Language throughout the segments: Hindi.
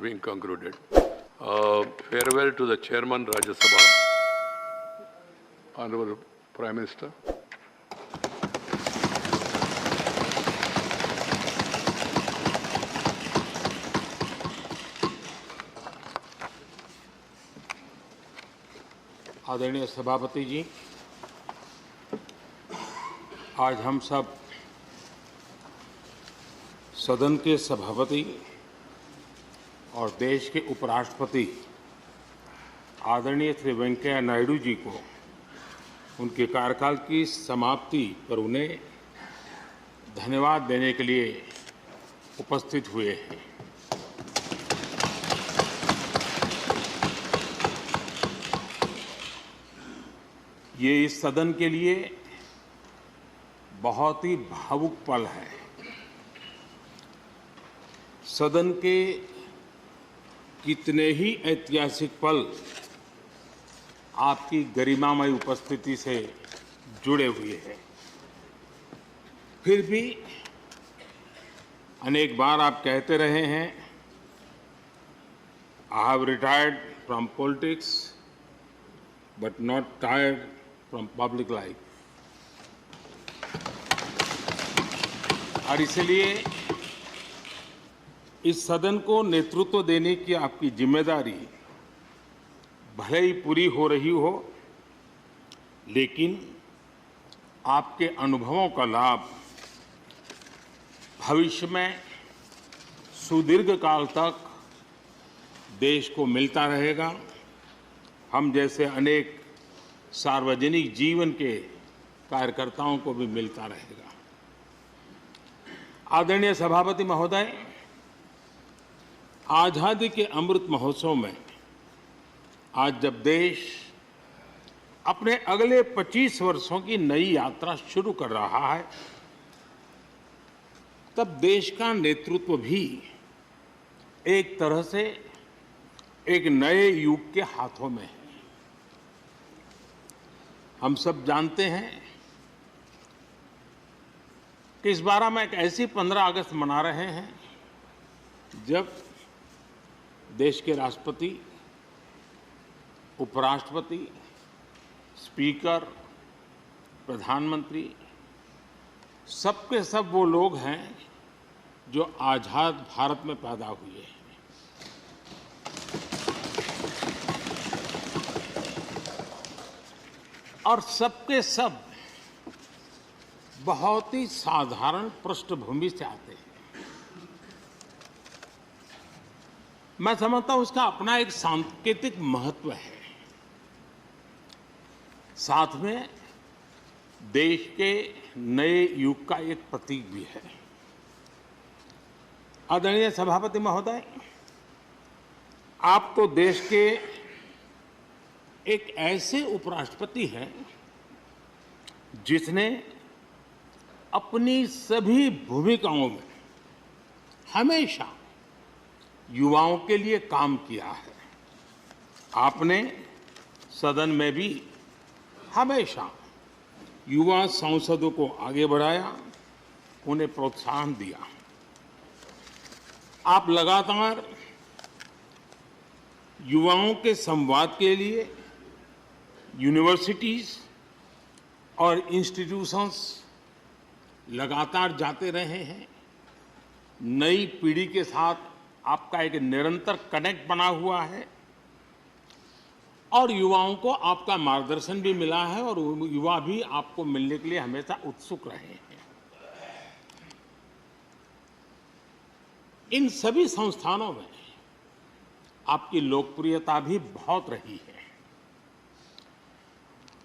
being concluded. Farewell to the Chairman Rajya Sabha, Honorable Prime Minister. आदरणीय सभापति जी, आज हम सब सदन के सभापति और देश के उपराष्ट्रपति आदरणीय श्री वेंकैया नायडू जी को उनके कार्यकाल की समाप्ति पर उन्हें धन्यवाद देने के लिए उपस्थित हुए हैं। ये इस सदन के लिए बहुत ही भावुक पल है। सदन के कितने ही ऐतिहासिक पल आपकी गरिमामय उपस्थिति से जुड़े हुए हैं। फिर भी अनेक बार आप कहते रहे हैं, I have retired from politics but not tired from public life. और इसलिए इस सदन को नेतृत्व देने की आपकी जिम्मेदारी भले ही पूरी हो रही हो, लेकिन आपके अनुभवों का लाभ भविष्य में सुदीर्घ काल तक देश को मिलता रहेगा। हम जैसे अनेक सार्वजनिक जीवन के कार्यकर्ताओं को भी मिलता रहेगा। आदरणीय सभापति महोदय, आज़ादी के अमृत महोत्सव में आज जब देश अपने अगले 25 वर्षों की नई यात्रा शुरू कर रहा है, तब देश का नेतृत्व भी एक तरह से एक नए युग के हाथों में है। हम सब जानते हैं कि इस बार हम एक ऐसी 15 अगस्त मना रहे हैं जब देश के राष्ट्रपति, उपराष्ट्रपति, स्पीकर, प्रधानमंत्री सबके सब वो लोग हैं जो आज़ाद भारत में पैदा हुए हैं। और सबके सब बहुत ही साधारण पृष्ठभूमि से आते हैं। मैं समझता हूं उसका अपना एक सांकेतिक महत्व है, साथ में देश के नए युग का एक प्रतीक भी है। आदरणीय सभापति महोदय, आप तो देश के एक ऐसे उपराष्ट्रपति हैं जिसने अपनी सभी भूमिकाओं में हमेशा युवाओं के लिए काम किया है। आपने सदन में भी हमेशा युवा सांसदों को आगे बढ़ाया, उन्हें प्रोत्साहन दिया। आप लगातार युवाओं के संवाद के लिए यूनिवर्सिटीज और इंस्टीट्यूशंस लगातार जाते रहे हैं। नई पीढ़ी के साथ आपका एक निरंतर कनेक्ट बना हुआ है और युवाओं को आपका मार्गदर्शन भी मिला है और युवा भी आपको मिलने के लिए हमेशा उत्सुक रहे हैं। इन सभी संस्थानों में आपकी लोकप्रियता भी बहुत रही है।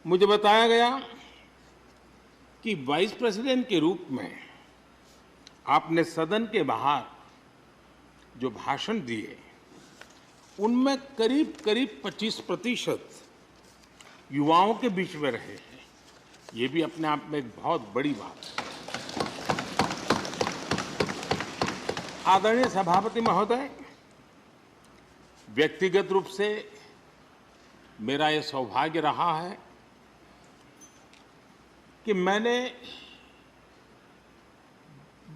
मुझे बताया गया कि वाइस प्रेसिडेंट के रूप में आपने सदन के बाहर जो भाषण दिए, उनमें करीब करीब 25% युवाओं के बीच में रहे हैं। ये भी अपने आप में एक बहुत बड़ी बात है। आदरणीय सभापति महोदय, व्यक्तिगत रूप से मेरा यह सौभाग्य रहा है कि मैंने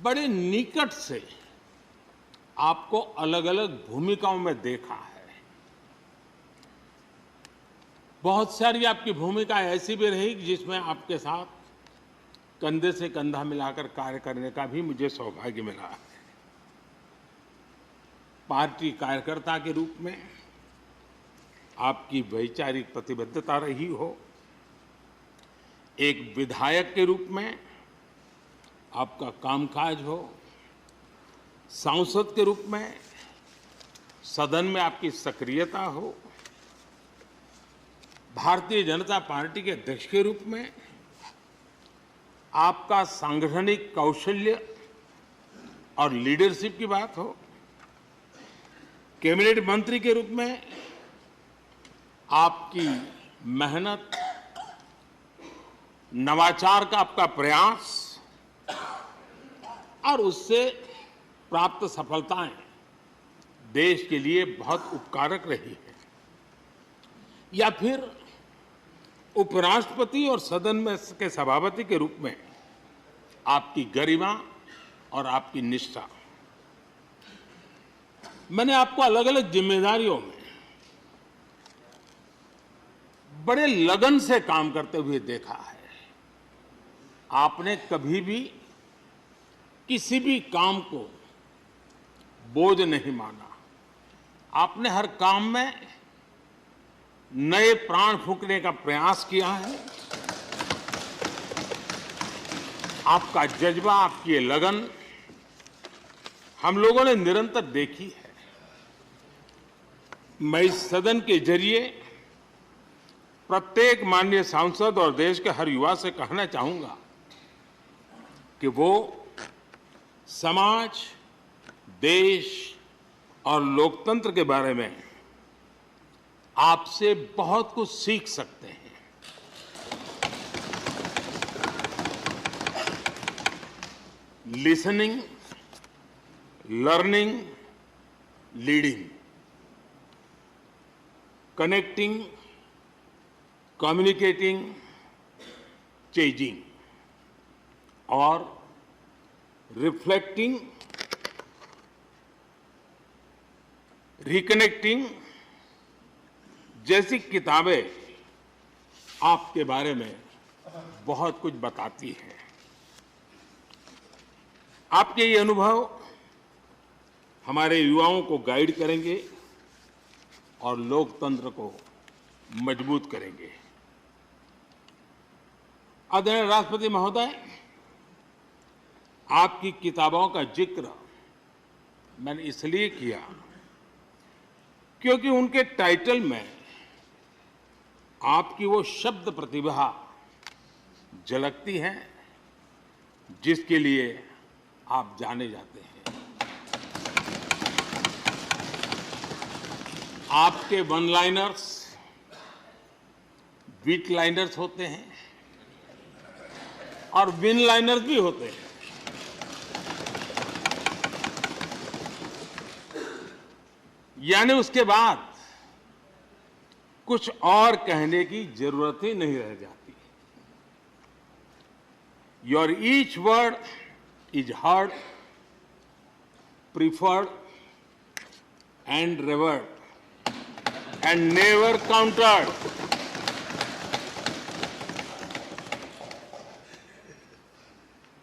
बड़े निकट से आपको अलग अलग भूमिकाओं में देखा है। बहुत सारी आपकी भूमिका ऐसी भी रही जिसमें आपके साथ कंधे से कंधा मिलाकर कार्य करने का भी मुझे सौभाग्य मिला है। पार्टी कार्यकर्ता के रूप में आपकी वैचारिक प्रतिबद्धता रही हो, एक विधायक के रूप में आपका कामकाज हो, सांसद के रूप में सदन में आपकी सक्रियता हो, भारतीय जनता पार्टी के अध्यक्ष के रूप में आपका सांगठनिक कौशल्य और लीडरशिप की बात हो, कैबिनेट मंत्री के रूप में आपकी मेहनत, नवाचार का आपका प्रयास और उससे प्राप्त सफलताएं देश के लिए बहुत उपकारक रही है, या फिर उपराष्ट्रपति और सदन में के सभापति के रूप में आपकी गरिमा और आपकी निष्ठा। मैंने आपको अलग अलग जिम्मेदारियों में बड़े लगन से काम करते हुए देखा है। आपने कभी भी किसी भी काम को बोझ नहीं माना। आपने हर काम में नए प्राण फूंकने का प्रयास किया है। आपका जज्बा, आपकी ये लगन हम लोगों ने निरंतर देखी है। मैं इस सदन के जरिए प्रत्येक माननीय सांसद और देश के हर युवा से कहना चाहूंगा कि वो समाज, देश और लोकतंत्र के बारे में आपसे बहुत कुछ सीख सकते हैं। Listening, learning, leading, connecting, communicating, changing और रिफ्लेक्टिंग, रिकनेक्टिंग जैसी किताबें आपके बारे में बहुत कुछ बताती हैं। आपके ये अनुभव हमारे युवाओं को गाइड करेंगे और लोकतंत्र को मजबूत करेंगे। आदरणीय राष्ट्रपति महोदय, आपकी किताबों का जिक्र मैंने इसलिए किया क्योंकि उनके टाइटल में आपकी वो शब्द प्रतिभा झलकती है जिसके लिए आप जाने जाते हैं। आपके वन लाइनर्स, बीट लाइनर्स होते हैं और विन लाइनर्स भी होते हैं। यानी उसके बाद कुछ और कहने की जरूरत ही नहीं रह जाती। Your each word is heard, preferred and revered and never countered.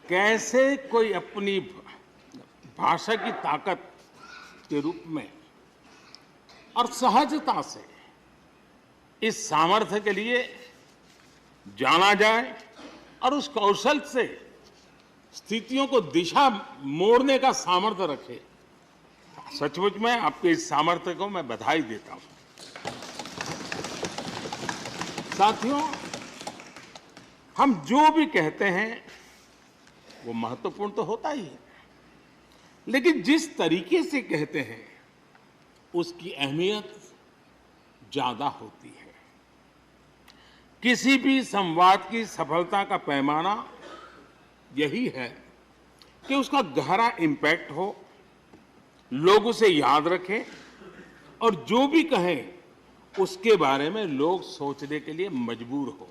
कैसे कोई अपनी भाषा की ताकत के रूप में और सहजता से इस सामर्थ्य के लिए जाना जाए और उस कौशल से स्थितियों को दिशा मोड़ने का सामर्थ्य रखे। सचमुच में आपके इस सामर्थ्य को मैं बधाई देता हूं। साथियों, हम जो भी कहते हैं वो महत्वपूर्ण तो होता ही है, लेकिन जिस तरीके से कहते हैं उसकी अहमियत ज्यादा होती है। किसी भी संवाद की सफलता का पैमाना यही है कि उसका गहरा इम्पैक्ट हो, लोग उसे याद रखें और जो भी कहें उसके बारे में लोग सोचने के लिए मजबूर हो।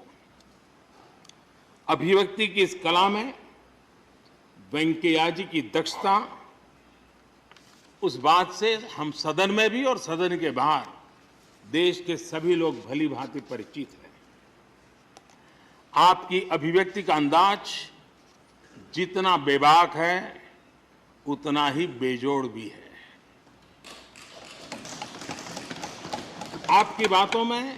अभिव्यक्ति की इस कला में वेंकैया जी की दक्षता उस बात से हम सदन में भी और सदन के बाहर देश के सभी लोग भली भांति परिचित हैं। आपकी अभिव्यक्ति का अंदाज जितना बेबाक है उतना ही बेजोड़ भी है। आपकी बातों में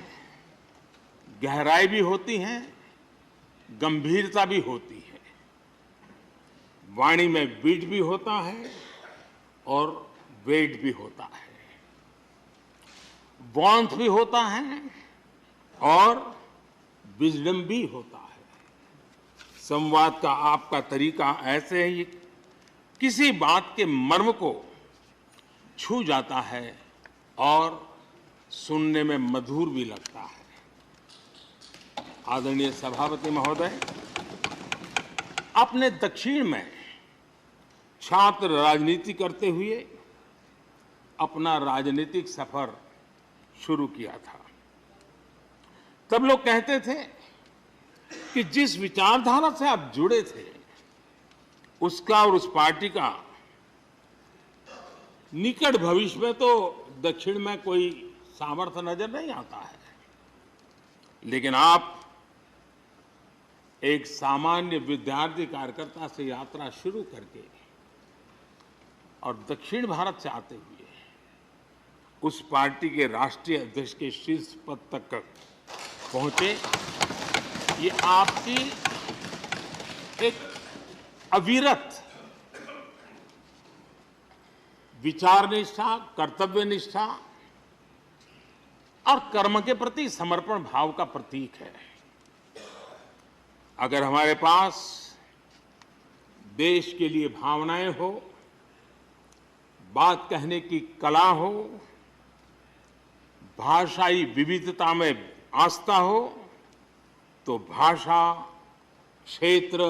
गहराई भी होती है, गंभीरता भी होती है, वाणी में बीट भी होता है और वेट भी होता है, वार्मथ भी होता है और विजडम भी होता है। संवाद का आपका तरीका ऐसे ही किसी बात के मर्म को छू जाता है और सुनने में मधुर भी लगता है। आदरणीय सभापति महोदय, आपने दक्षिण में छात्र राजनीति करते हुए अपना राजनीतिक सफर शुरू किया था। तब लोग कहते थे कि जिस विचारधारा से आप जुड़े थे उसका और उस पार्टी का निकट भविष्य में तो दक्षिण में कोई सामर्थ्य नजर नहीं आता है, लेकिन आप एक सामान्य विद्यार्थी कार्यकर्ता से यात्रा शुरू करके और दक्षिण भारत से आते हुए उस पार्टी के राष्ट्रीय अध्यक्ष के शीर्ष पद तक पहुंचे। ये आपकी एक अविरत विचार निष्ठा, कर्तव्य निष्ठा और कर्म के प्रति समर्पण भाव का प्रतीक है। अगर हमारे पास देश के लिए भावनाएं हो, बात कहने की कला हो, भाषाई विविधता में आस्था हो, तो भाषा क्षेत्र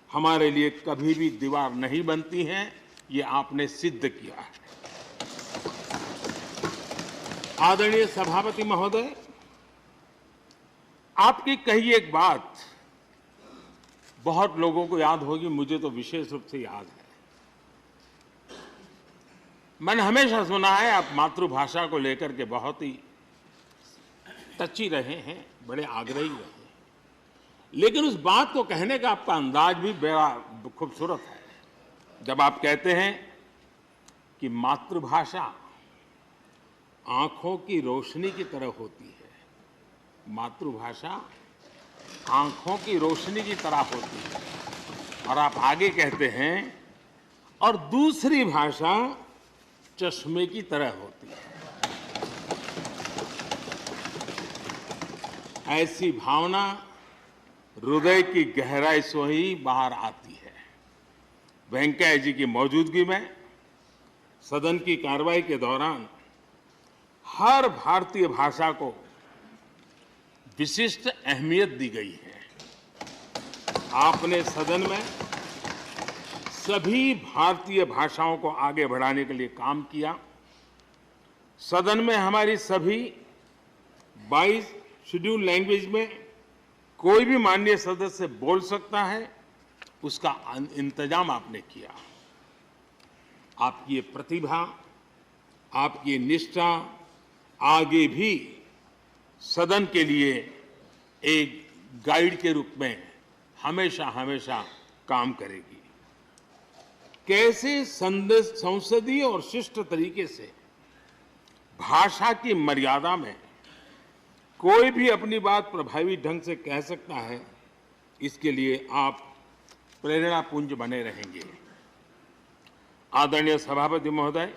हमारे लिए कभी भी दीवार नहीं बनती हैं। ये आपने सिद्ध किया है। आदरणीय सभापति महोदय, आपकी कही एक बात बहुत लोगों को याद होगी, मुझे तो विशेष रूप से याद है। मैंने हमेशा सुना है आप मातृभाषा को लेकर के बहुत ही टची रहे हैं, बड़े आग्रही रहे हैं, लेकिन उस बात को कहने का आपका अंदाज भी बड़ा खूबसूरत है। जब आप कहते हैं कि मातृभाषा आंखों की रोशनी की तरह होती है, मातृभाषा आंखों की रोशनी की तरह होती है, और आप आगे कहते हैं और दूसरी भाषा चश्मे की तरह होती है। ऐसी भावना हृदय की गहराई से ही बाहर आती है। वेंकैया जी की मौजूदगी में सदन की कार्रवाई के दौरान हर भारतीय भाषा को विशिष्ट अहमियत दी गई है। आपने सदन में सभी भारतीय भाषाओं को आगे बढ़ाने के लिए काम किया। सदन में हमारी सभी 22 शेड्यूल लैंग्वेज में कोई भी माननीय सदस्य बोल सकता है, उसका इंतजाम आपने किया। आपकी ये प्रतिभा, आपकी ये निष्ठा आगे भी सदन के लिए एक गाइड के रूप में हमेशा हमेशा काम करेगी। कैसे संसदीय और शिष्ट तरीके से भाषा की मर्यादा में कोई भी अपनी बात प्रभावी ढंग से कह सकता है, इसके लिए आप प्रेरणापुंज बने रहेंगे। आदरणीय सभापति महोदय,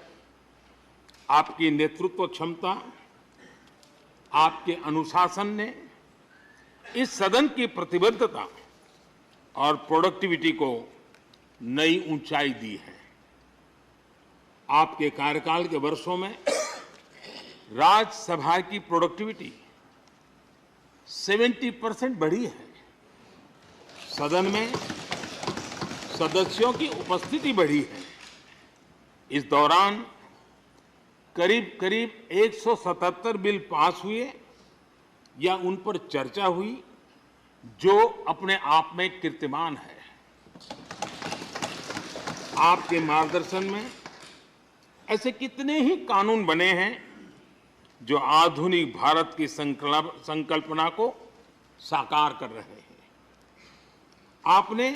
आपकी नेतृत्व क्षमता, आपके अनुशासन ने इस सदन की प्रतिबद्धता और प्रोडक्टिविटी को नई ऊंचाई दी है। आपके कार्यकाल के वर्षों में राज्यसभा की प्रोडक्टिविटी 70% बढ़ी है। सदन में सदस्यों की उपस्थिति बढ़ी है। इस दौरान करीब करीब 177 बिल पास हुए या उन पर चर्चा हुई, जो अपने आप में कीर्तिमान है। आपके मार्गदर्शन में ऐसे कितने ही कानून बने हैं जो आधुनिक भारत की संकल्पना को साकार कर रहे हैं। आपने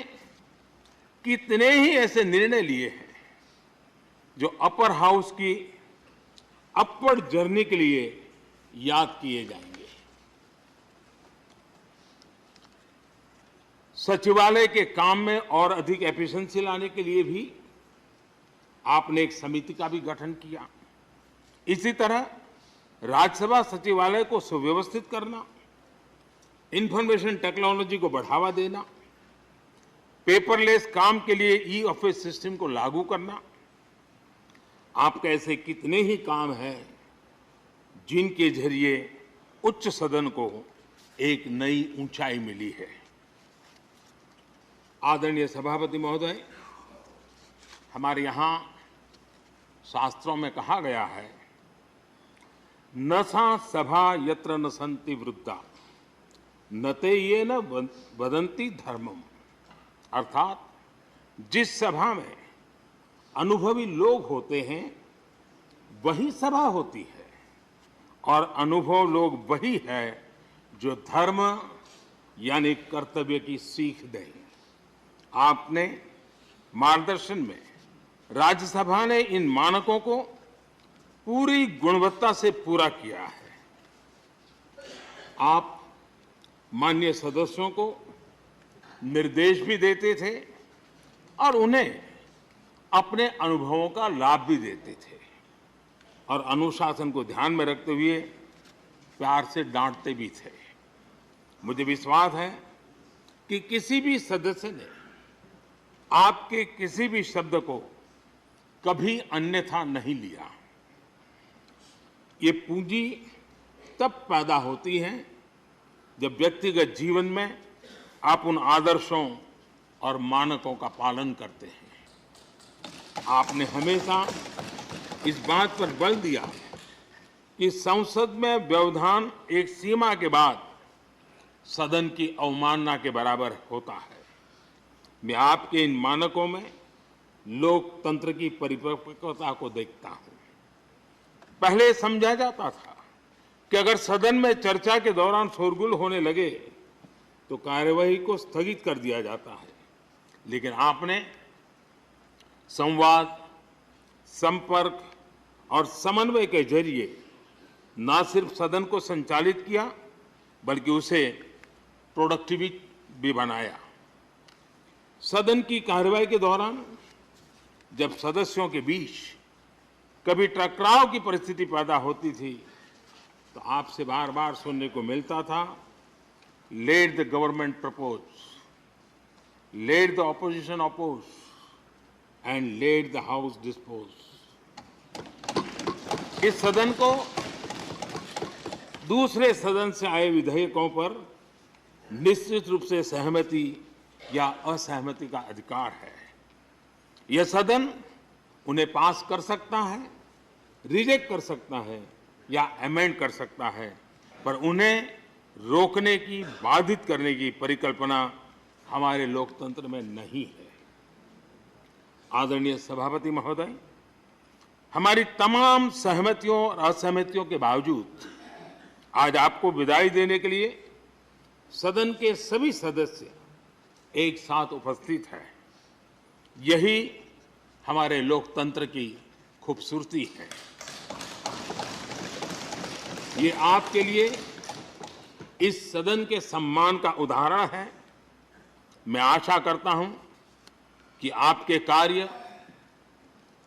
कितने ही ऐसे निर्णय लिए हैं जो अपर हाउस की अपवर्ड जर्नी के लिए याद किए जाएंगे। सचिवालय के काम में और अधिक एफिशिएंसी लाने के लिए भी आपने एक समिति का भी गठन किया। इसी तरह राज्यसभा सचिवालय को सुव्यवस्थित करना, इंफॉर्मेशन टेक्नोलॉजी को बढ़ावा देना, पेपरलेस काम के लिए ई ऑफिस सिस्टम को लागू करना, आपके ऐसे कितने ही काम हैं जिनके जरिए उच्च सदन को एक नई ऊंचाई मिली है। आदरणीय सभापति महोदय, हमारे यहाँ शास्त्रों में कहा गया है, न सा सभा यत्र न सन्ति वृद्धा न ते ये न वदन्ति धर्मम। अर्थात जिस सभा में अनुभवी लोग होते हैं वही सभा होती है, और अनुभव लोग वही है जो धर्म यानी कर्तव्य की सीख दें। आपने मार्गदर्शन में राज्यसभा ने इन मानकों को पूरी गुणवत्ता से पूरा किया है। आप माननीय सदस्यों को निर्देश भी देते थे और उन्हें अपने अनुभवों का लाभ भी देते थे, और अनुशासन को ध्यान में रखते हुए प्यार से डांटते भी थे। मुझे विश्वास है कि किसी भी सदस्य ने आपके किसी भी शब्द को कभी अन्यथा नहीं लिया। ये पूंजी तब पैदा होती है जब व्यक्तिगत जीवन में आप उन आदर्शों और मानकों का पालन करते हैं। आपने हमेशा इस बात पर बल दिया कि संसद में व्यवधान एक सीमा के बाद सदन की अवमानना के बराबर होता है। मैं आपके इन मानकों में लोकतंत्र की परिपक्वता को देखता हूं। पहले समझा जाता था कि अगर सदन में चर्चा के दौरान शोरगुल होने लगे तो कार्यवाही को स्थगित कर दिया जाता है, लेकिन आपने संवाद, संपर्क और समन्वय के जरिए न सिर्फ सदन को संचालित किया बल्कि उसे प्रोडक्टिव भी बनाया। सदन की कार्यवाही के दौरान जब सदस्यों के बीच कभी टकराव की परिस्थिति पैदा होती थी तो आपसे बार बार सुनने को मिलता था, let the government propose, let the opposition oppose and let the house dispose. इस सदन को दूसरे सदन से आए विधेयकों पर निश्चित रूप से सहमति या असहमति का अधिकार है। यह सदन उन्हें पास कर सकता है, रिजेक्ट कर सकता है या अमेंड कर सकता है, पर उन्हें रोकने की, बाधित करने की परिकल्पना हमारे लोकतंत्र में नहीं है। आदरणीय सभापति महोदय, हमारी तमाम सहमतियों और असहमतियों के बावजूद आज आपको विदाई देने के लिए सदन के सभी सदस्य एक साथ उपस्थित हैं। यही हमारे लोकतंत्र की खूबसूरती है। ये आपके लिए इस सदन के सम्मान का उदाहरण है। मैं आशा करता हूं कि आपके कार्य,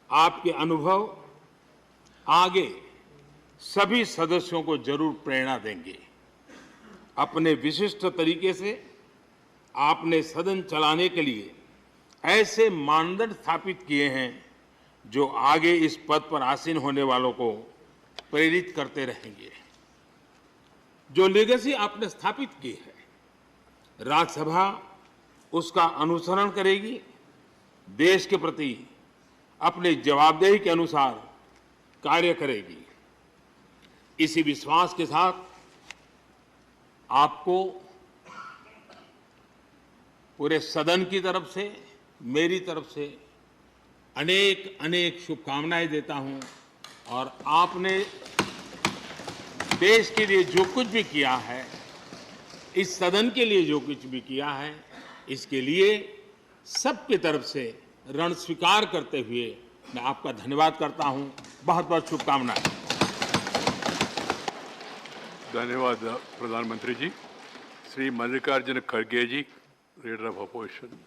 आपके अनुभव आगे सभी सदस्यों को जरूर प्रेरणा देंगे। अपने विशिष्ट तरीके से आपने सदन चलाने के लिए ऐसे मानदंड स्थापित किए हैं जो आगे इस पद पर आसीन होने वालों को प्रेरित करते रहेंगे। जो लेगेसी आपने स्थापित की है, राज्यसभा उसका अनुसरण करेगी, देश के प्रति अपनी जवाबदेही के अनुसार कार्य करेगी। इसी विश्वास के साथ आपको पूरे सदन की तरफ से, मेरी तरफ से अनेक अनेक शुभकामनाएं देता हूं और आपने देश के लिए जो कुछ भी किया है, इस सदन के लिए जो कुछ भी किया है, इसके लिए सबकी तरफ से ऋण स्वीकार करते हुए मैं आपका धन्यवाद करता हूं। बहुत बहुत शुभकामनाएं। धन्यवाद प्रधानमंत्री जी। श्री मल्लिकार्जुन खड़गे जी, लीडर ऑफ अपोजिशन।